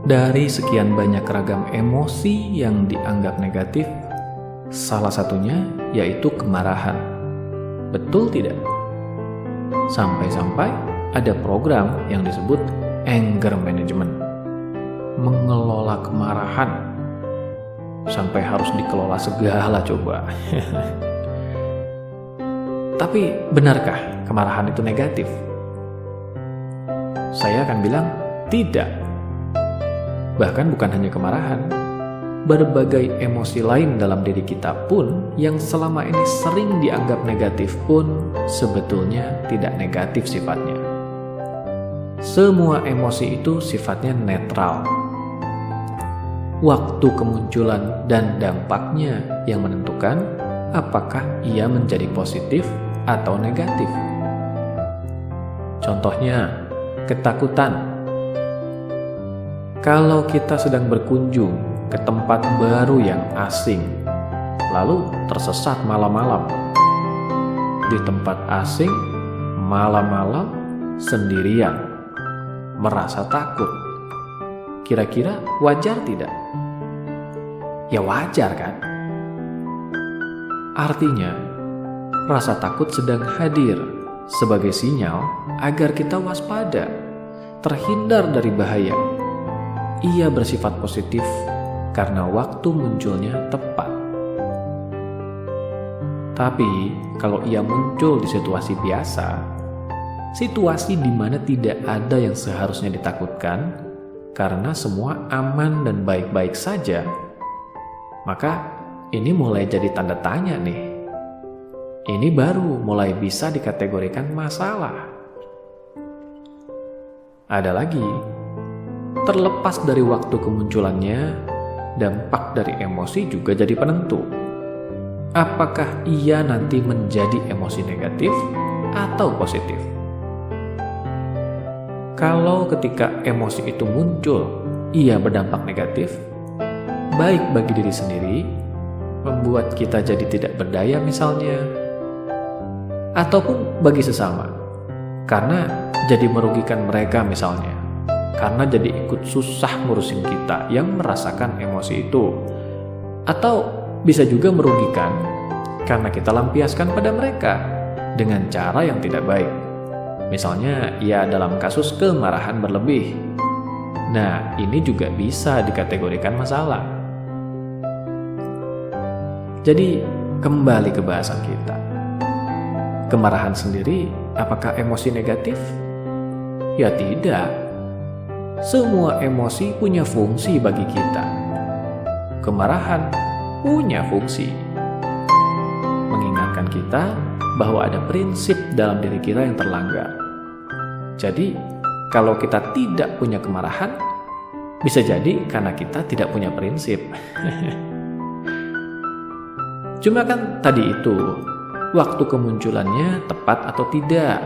Dari sekian banyak ragam emosi yang dianggap negatif, salah satunya yaitu kemarahan. Betul tidak? Sampai-sampai ada program yang disebut anger management. Mengelola kemarahan. Sampai harus dikelola segala coba. Tapi benarkah kemarahan itu negatif? Saya akan bilang tidak. Bahkan bukan hanya kemarahan, berbagai emosi lain dalam diri kita pun yang selama ini sering dianggap negatif pun sebetulnya tidak negatif sifatnya. Semua emosi itu sifatnya netral. Waktu kemunculan dan dampaknya yang menentukan apakah ia menjadi positif atau negatif. Contohnya, ketakutan. Kalau kita sedang berkunjung ke tempat baru yang asing, lalu tersesat malam-malam. Di tempat asing, malam-malam, sendirian, merasa takut. Kira-kira wajar tidak? Ya wajar kan? Artinya, rasa takut sedang hadir sebagai sinyal agar kita waspada, terhindar dari bahaya. Ia bersifat positif karena waktu munculnya tepat. Tapi kalau ia muncul di situasi biasa, situasi di mana tidak ada yang seharusnya ditakutkan karena semua aman dan baik-baik saja, maka ini mulai jadi tanda tanya nih. Ini baru mulai bisa dikategorikan masalah. Ada lagi, terlepas dari waktu kemunculannya, dampak dari emosi juga jadi penentu. Apakah ia nanti menjadi emosi negatif atau positif? Kalau ketika emosi itu muncul, ia berdampak negatif, baik bagi diri sendiri, membuat kita jadi tidak berdaya misalnya, ataupun bagi sesama, karena jadi merugikan mereka misalnya. Karena jadi ikut susah ngurusin kita yang merasakan emosi itu. Atau bisa juga merugikan karena kita lampiaskan pada mereka dengan cara yang tidak baik. Misalnya, ya dalam kasus kemarahan berlebih. Nah, ini juga bisa dikategorikan masalah. Jadi, kembali ke bahasan kita. Kemarahan sendiri, apakah emosi negatif? Ya tidak. Semua emosi punya fungsi bagi kita. Kemarahan punya fungsi mengingatkan kita bahwa ada prinsip dalam diri kita yang terlanggar. Jadi, kalau kita tidak punya kemarahan, bisa jadi karena kita tidak punya prinsip. Cuma kan tadi itu, waktu kemunculannya tepat atau tidak.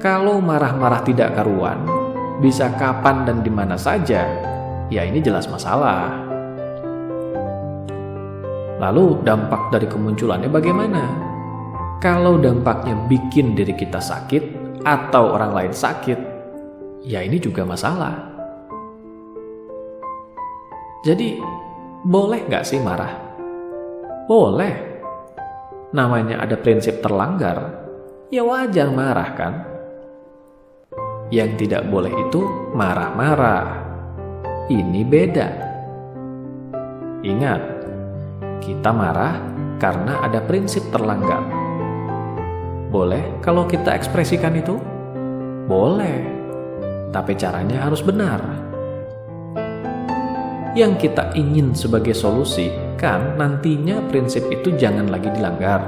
Kalau marah-marah tidak karuan, bisa kapan dan di mana saja, ya ini jelas masalah. Lalu dampak dari kemunculannya bagaimana? Kalau dampaknya bikin diri kita sakit atau orang lain sakit, ya ini juga masalah. Jadi, boleh nggak sih marah? Boleh. Namanya ada prinsip terlanggar, ya wajar marah kan? Yang tidak boleh itu marah-marah. Ini beda. Ingat, kita marah karena ada prinsip terlanggar. Boleh kalau kita ekspresikan itu? Boleh. Tapi caranya harus benar. Yang kita ingin sebagai solusi kan nantinya prinsip itu jangan lagi dilanggar.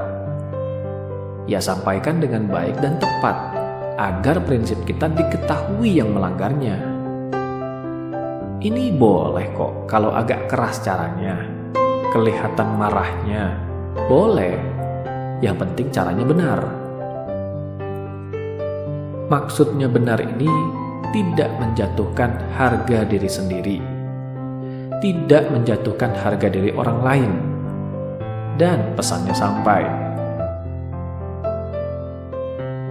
Ya sampaikan dengan baik dan tepat, agar prinsip kita diketahui yang melanggarnya. Ini boleh kok kalau agak keras caranya, kelihatan marahnya. Boleh, yang penting caranya benar. Maksudnya benar ini tidak menjatuhkan harga diri sendiri, tidak menjatuhkan harga diri orang lain, dan pesannya sampai.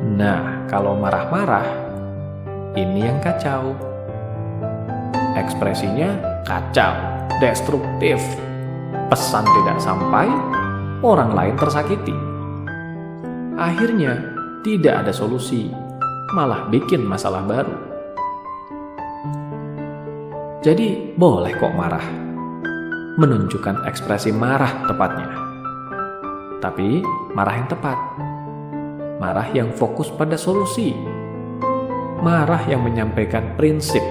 Nah, kalau marah-marah, ini yang kacau. Ekspresinya kacau, destruktif, pesan tidak sampai, orang lain tersakiti. Akhirnya tidak ada solusi, malah bikin masalah baru. Jadi boleh kok marah, menunjukkan ekspresi marah tepatnya. Tapi marah yang tepat, marah yang fokus pada solusi, marah yang menyampaikan prinsip,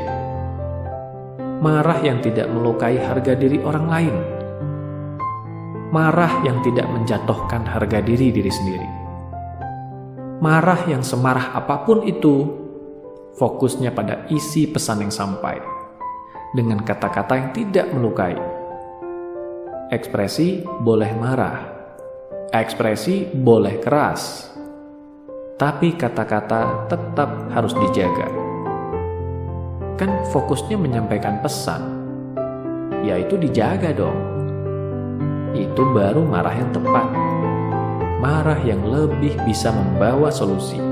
marah yang tidak melukai harga diri orang lain, marah yang tidak menjatuhkan harga diri sendiri. Marah yang semarah apapun itu, fokusnya pada isi pesan yang sampai, dengan kata-kata yang tidak melukai. Ekspresi boleh marah, ekspresi boleh keras, tapi kata-kata tetap harus dijaga. Kan fokusnya menyampaikan pesan, yaitu dijaga dong. Itu baru marah yang tepat. Marah yang lebih bisa membawa solusi.